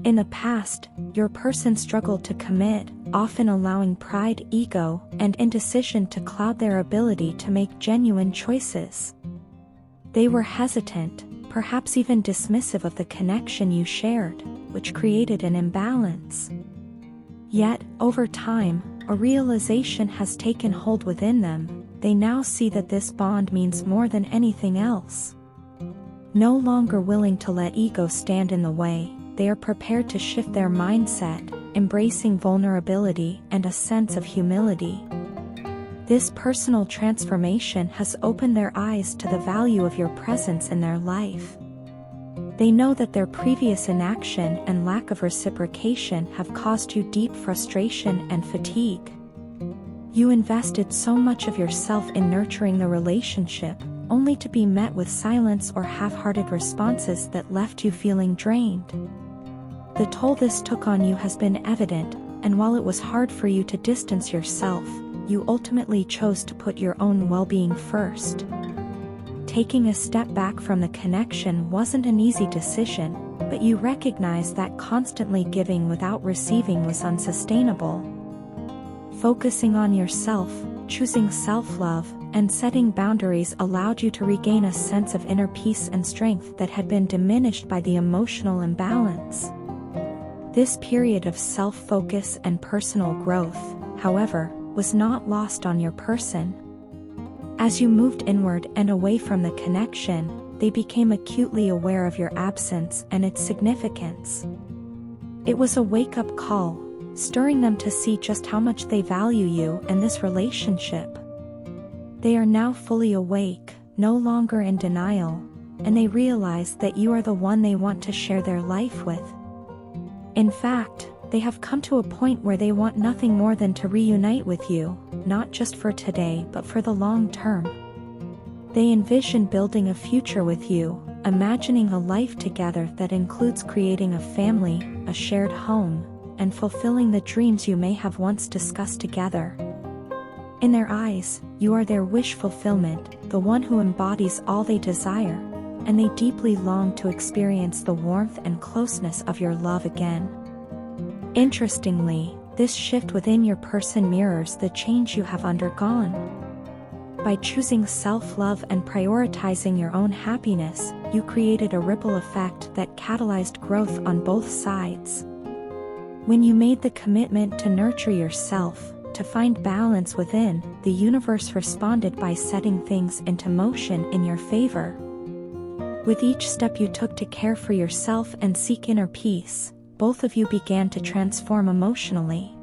In the past, your person struggled to commit, often allowing pride, ego, and indecision to cloud their ability to make genuine choices. They were hesitant, perhaps even dismissive of the connection you shared, which created an imbalance. Yet, over time, a realization has taken hold within them. They now see that this bond means more than anything else. No longer willing to let ego stand in the way, they are prepared to shift their mindset, embracing vulnerability and a sense of humility. This personal transformation has opened their eyes to the value of your presence in their life. They know that their previous inaction and lack of reciprocation have caused you deep frustration and fatigue. You invested so much of yourself in nurturing the relationship, only to be met with silence or half-hearted responses that left you feeling drained. The toll this took on you has been evident, and while it was hard for you to distance yourself, you ultimately chose to put your own well-being first. Taking a step back from the connection wasn't an easy decision, but you recognized that constantly giving without receiving was unsustainable. Focusing on yourself, choosing self-love, and setting boundaries allowed you to regain a sense of inner peace and strength that had been diminished by the emotional imbalance. This period of self-focus and personal growth, however, was not lost on your person. As you moved inward and away from the connection, they became acutely aware of your absence and its significance. It was a wake-up call, stirring them to see just how much they value you and this relationship. They are now fully awake, no longer in denial, and they realize that you are the one they want to share their life with. In fact, they have come to a point where they want nothing more than to reunite with you, not just for today but for the long term. They envision building a future with you, imagining a life together that includes creating a family, a shared home, and fulfilling the dreams you may have once discussed together. In their eyes, you are their wish fulfillment, the one who embodies all they desire, and they deeply long to experience the warmth and closeness of your love again. Interestingly, this shift within your person mirrors the change you have undergone. By choosing self-love and prioritizing your own happiness, you created a ripple effect that catalyzed growth on both sides. When you made the commitment to nurture yourself, to find balance within, the universe responded by setting things into motion in your favor. With each step you took to care for yourself and seek inner peace, both of you began to transform emotionally.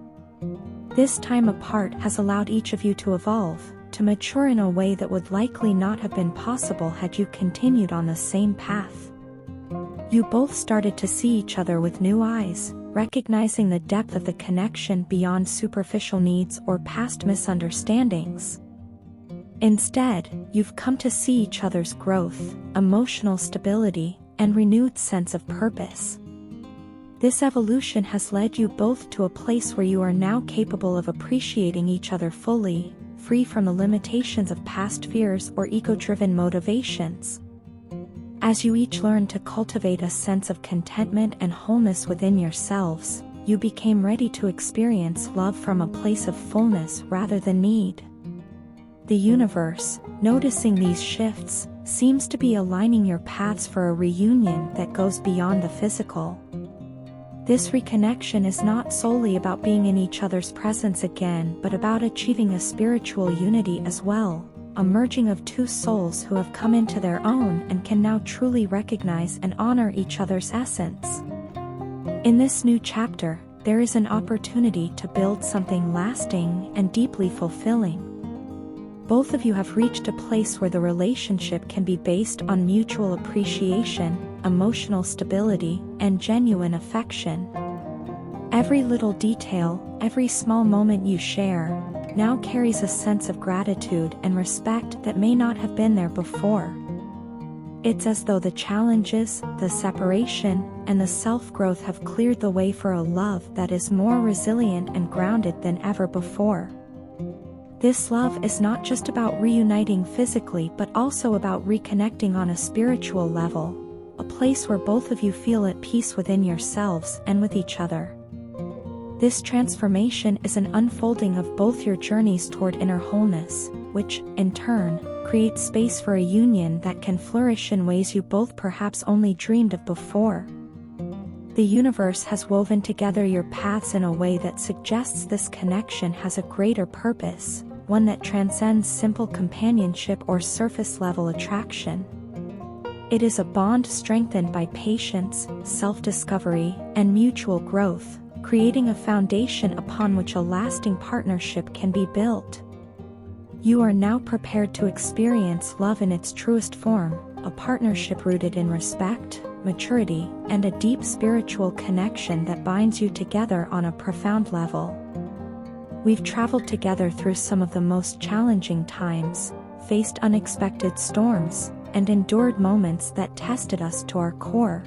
This time apart has allowed each of you to evolve, to mature in a way that would likely not have been possible had you continued on the same path. You both started to see each other with new eyes, recognizing the depth of the connection beyond superficial needs or past misunderstandings. Instead, you've come to see each other's growth, emotional stability, and renewed sense of purpose. This evolution has led you both to a place where you are now capable of appreciating each other fully, free from the limitations of past fears or ego-driven motivations. As you each learned to cultivate a sense of contentment and wholeness within yourselves, you became ready to experience love from a place of fullness rather than need. The universe, noticing these shifts, seems to be aligning your paths for a reunion that goes beyond the physical. This reconnection is not solely about being in each other's presence again but about achieving a spiritual unity as well, a merging of two souls who have come into their own and can now truly recognize and honor each other's essence. In this new chapter, there is an opportunity to build something lasting and deeply fulfilling. Both of you have reached a place where the relationship can be based on mutual appreciation, emotional stability, and genuine affection. Every little detail, every small moment you share, now carries a sense of gratitude and respect that may not have been there before. It's as though the challenges, the separation, and the self-growth have cleared the way for a love that is more resilient and grounded than ever before. This love is not just about reuniting physically but also about reconnecting on a spiritual level, a place where both of you feel at peace within yourselves and with each other. This transformation is an unfolding of both your journeys toward inner wholeness, which, in turn, creates space for a union that can flourish in ways you both perhaps only dreamed of before. The universe has woven together your paths in a way that suggests this connection has a greater purpose, one that transcends simple companionship or surface-level attraction. It is a bond strengthened by patience, self-discovery, and mutual growth, creating a foundation upon which a lasting partnership can be built. You are now prepared to experience love in its truest form, a partnership rooted in respect, maturity, and a deep spiritual connection that binds you together on a profound level. We've traveled together through some of the most challenging times, faced unexpected storms, and endured moments that tested us to our core.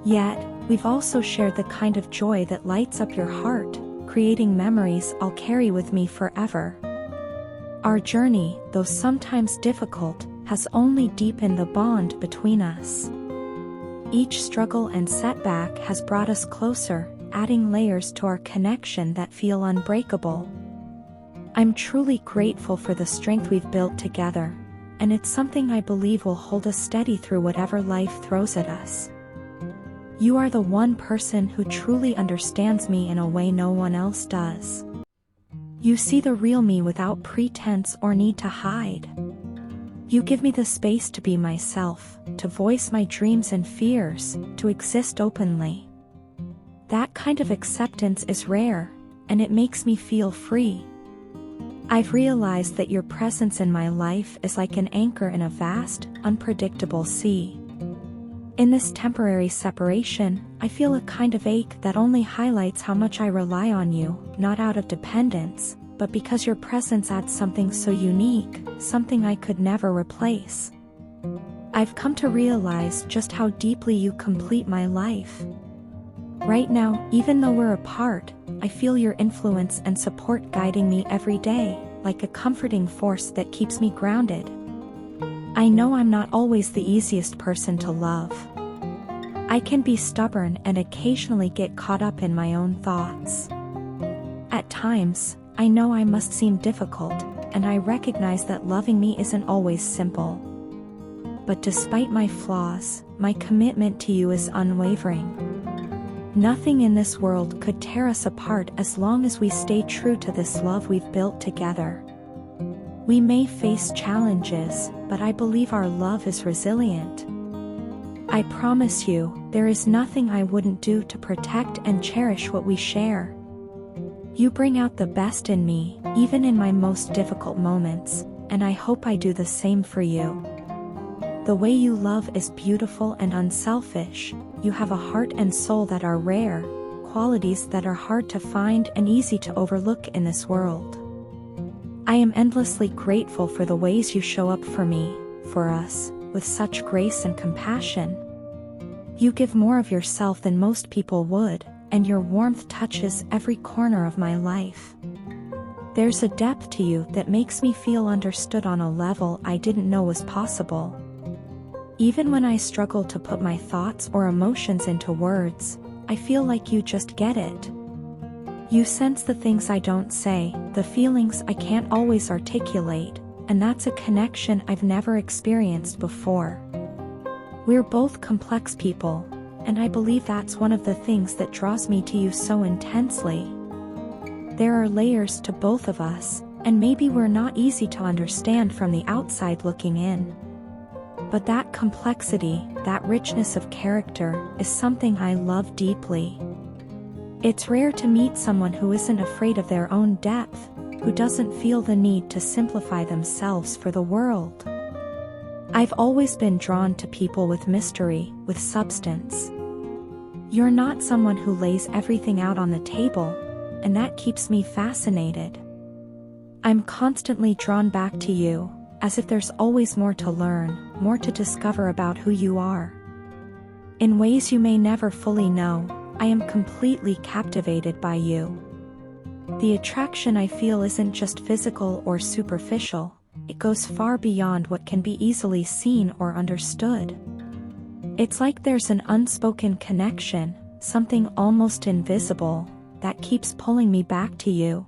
Yet, we've also shared the kind of joy that lights up your heart, creating memories I'll carry with me forever. Our journey, though sometimes difficult, has only deepened the bond between us. Each struggle and setback has brought us closer, adding layers to our connection that feel unbreakable. I'm truly grateful for the strength we've built together, and it's something I believe will hold us steady through whatever life throws at us. You are the one person who truly understands me in a way no one else does. You see the real me without pretense or need to hide. You give me the space to be myself, to voice my dreams and fears, to exist openly. That kind of acceptance is rare, and it makes me feel free. I've realized that your presence in my life is like an anchor in a vast, unpredictable sea. In this temporary separation, I feel a kind of ache that only highlights how much I rely on you, not out of dependence, but because your presence adds something so unique, something I could never replace. I've come to realize just how deeply you complete my life. Right now, even though we're apart, I feel your influence and support guiding me every day, like a comforting force that keeps me grounded. I know I'm not always the easiest person to love. I can be stubborn and occasionally get caught up in my own thoughts. At times, I know I must seem difficult, and I recognize that loving me isn't always simple. But despite my flaws, my commitment to you is unwavering. Nothing in this world could tear us apart as long as we stay true to this love we've built together. We may face challenges, but I believe our love is resilient. I promise you, there is nothing I wouldn't do to protect and cherish what we share. You bring out the best in me, even in my most difficult moments, and I hope I do the same for you. The way you love is beautiful and unselfish. You have a heart and soul that are rare, qualities that are hard to find and easy to overlook in this world. I am endlessly grateful for the ways you show up for me, for us, with such grace and compassion. You give more of yourself than most people would, and your warmth touches every corner of my life. There's a depth to you that makes me feel understood on a level I didn't know was possible. Even when I struggle to put my thoughts or emotions into words, I feel like you just get it. You sense the things I don't say, the feelings I can't always articulate, and that's a connection I've never experienced before. We're both complex people, and I believe that's one of the things that draws me to you so intensely. There are layers to both of us, and maybe we're not easy to understand from the outside looking in. But that complexity, that richness of character, is something I love deeply. It's rare to meet someone who isn't afraid of their own depth, who doesn't feel the need to simplify themselves for the world. I've always been drawn to people with mystery, with substance. You're not someone who lays everything out on the table, and that keeps me fascinated. I'm constantly drawn back to you, as if there's always more to learn, more to discover about who you are. In ways you may never fully know, I am completely captivated by you. The attraction I feel isn't just physical or superficial, it goes far beyond what can be easily seen or understood. It's like there's an unspoken connection, something almost invisible, that keeps pulling me back to you.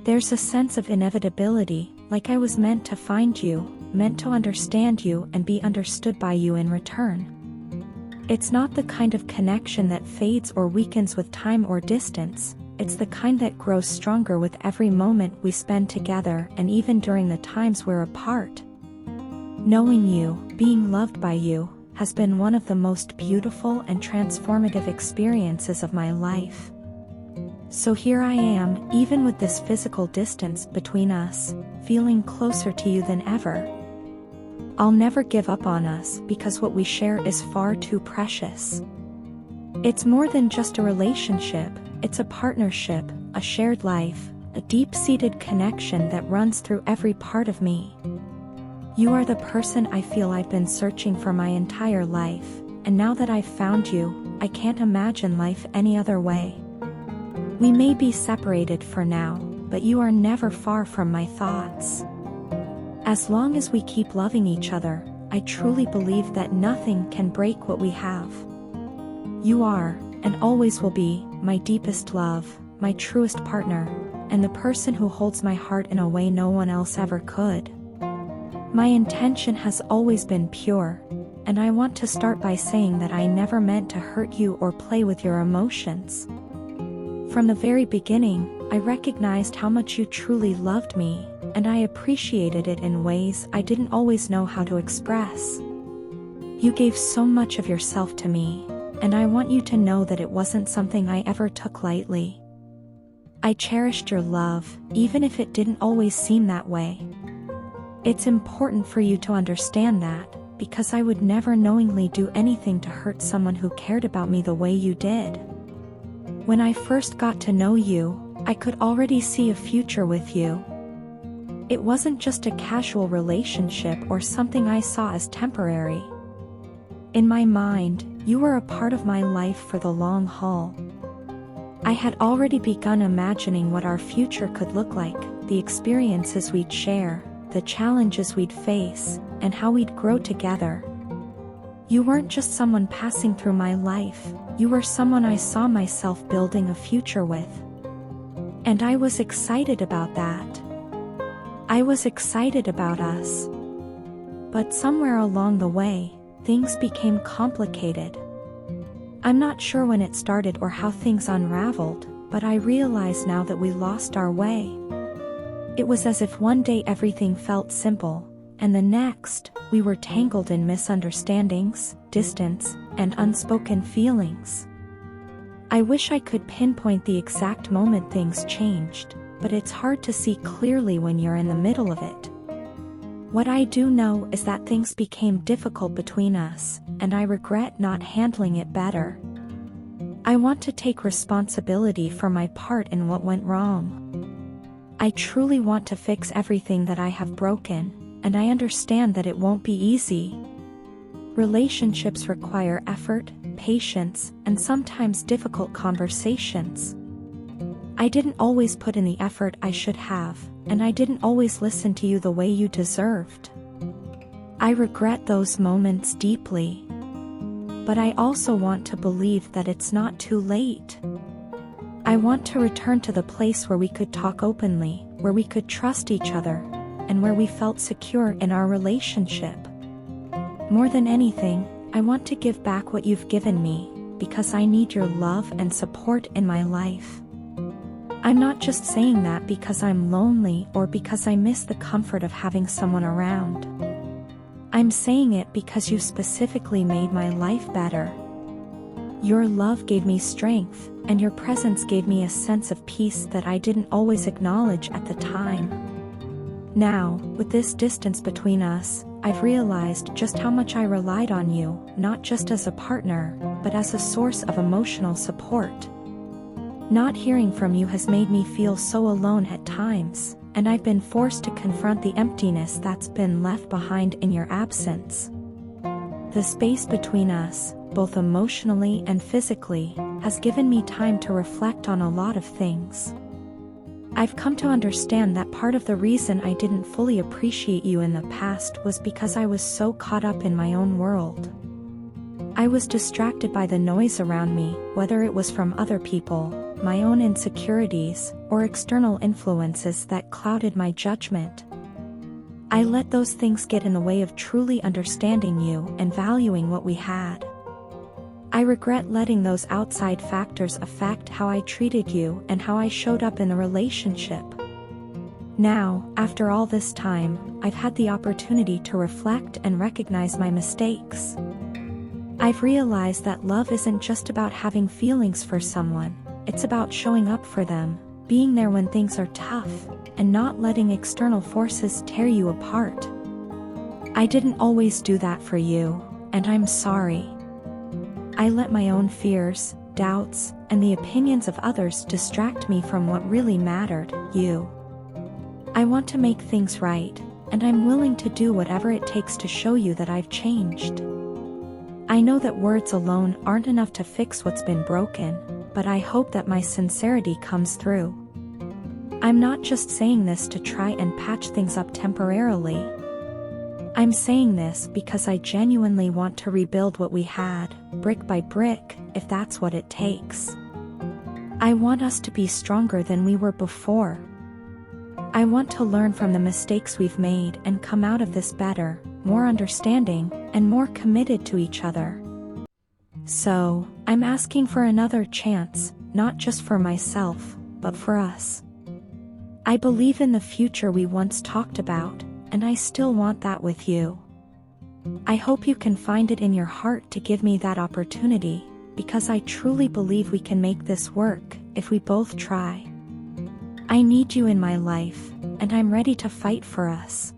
There's a sense of inevitability, like I was meant to find you, meant to understand you and be understood by you in return. It's not the kind of connection that fades or weakens with time or distance, it's the kind that grows stronger with every moment we spend together and even during the times we're apart. Knowing you, being loved by you, has been one of the most beautiful and transformative experiences of my life. So here I am, even with this physical distance between us, feeling closer to you than ever. I'll never give up on us because what we share is far too precious. It's more than just a relationship, it's a partnership, a shared life, a deep-seated connection that runs through every part of me. You are the person I feel I've been searching for my entire life, and now that I've found you, I can't imagine life any other way. We may be separated for now, but you are never far from my thoughts. As long as we keep loving each other, I truly believe that nothing can break what we have. You are, and always will be, my deepest love, my truest partner, and the person who holds my heart in a way no one else ever could. My intention has always been pure, and I want to start by saying that I never meant to hurt you or play with your emotions. From the very beginning, I recognized how much you truly loved me, and I appreciated it in ways I didn't always know how to express. You gave so much of yourself to me, and I want you to know that it wasn't something I ever took lightly. I cherished your love, even if it didn't always seem that way. It's important for you to understand that, because I would never knowingly do anything to hurt someone who cared about me the way you did. When I first got to know you, I could already see a future with you. It wasn't just a casual relationship or something I saw as temporary. In my mind, you were a part of my life for the long haul. I had already begun imagining what our future could look like, the experiences we'd share, the challenges we'd face, and how we'd grow together. You weren't just someone passing through my life, you were someone I saw myself building a future with. And I was excited about that. I was excited about us. But somewhere along the way, things became complicated. I'm not sure when it started or how things unraveled, but I realize now that we lost our way. It was as if one day everything felt simple, and the next, we were tangled in misunderstandings, distance, and unspoken feelings. I wish I could pinpoint the exact moment things changed, but it's hard to see clearly when you're in the middle of it. What I do know is that things became difficult between us, and I regret not handling it better. I want to take responsibility for my part in what went wrong. I truly want to fix everything that I have broken, and I understand that it won't be easy. Relationships require effort, patience, and sometimes difficult conversations. I didn't always put in the effort I should have, and I didn't always listen to you the way you deserved. I regret those moments deeply. But I also want to believe that it's not too late. I want to return to the place where we could talk openly, where we could trust each other, and where we felt secure in our relationship. More than anything, I want to give back what you've given me, because I need your love and support in my life. I'm not just saying that because I'm lonely or because I miss the comfort of having someone around. I'm saying it because you specifically made my life better. Your love gave me strength, and your presence gave me a sense of peace that I didn't always acknowledge at the time. Now, with this distance between us, I've realized just how much I relied on you, not just as a partner, but as a source of emotional support. Not hearing from you has made me feel so alone at times, and I've been forced to confront the emptiness that's been left behind in your absence. The space between us, both emotionally and physically, has given me time to reflect on a lot of things. I've come to understand that part of the reason I didn't fully appreciate you in the past was because I was so caught up in my own world. I was distracted by the noise around me, whether it was from other people, my own insecurities, or external influences that clouded my judgment. I let those things get in the way of truly understanding you and valuing what we had. I regret letting those outside factors affect how I treated you and how I showed up in the relationship. Now, after all this time, I've had the opportunity to reflect and recognize my mistakes. I've realized that love isn't just about having feelings for someone, it's about showing up for them, being there when things are tough, and not letting external forces tear you apart. I didn't always do that for you, and I'm sorry. I let my own fears, doubts, and the opinions of others distract me from what really mattered, you. I want to make things right, and I'm willing to do whatever it takes to show you that I've changed. I know that words alone aren't enough to fix what's been broken, but I hope that my sincerity comes through. I'm not just saying this to try and patch things up temporarily. I'm saying this because I genuinely want to rebuild what we had, brick by brick, if that's what it takes. I want us to be stronger than we were before. I want to learn from the mistakes we've made and come out of this better, more understanding, and more committed to each other. So, I'm asking for another chance, not just for myself, but for us. I believe in the future we once talked about, and I still want that with you. I hope you can find it in your heart to give me that opportunity, because I truly believe we can make this work, if we both try. I need you in my life, and I'm ready to fight for us.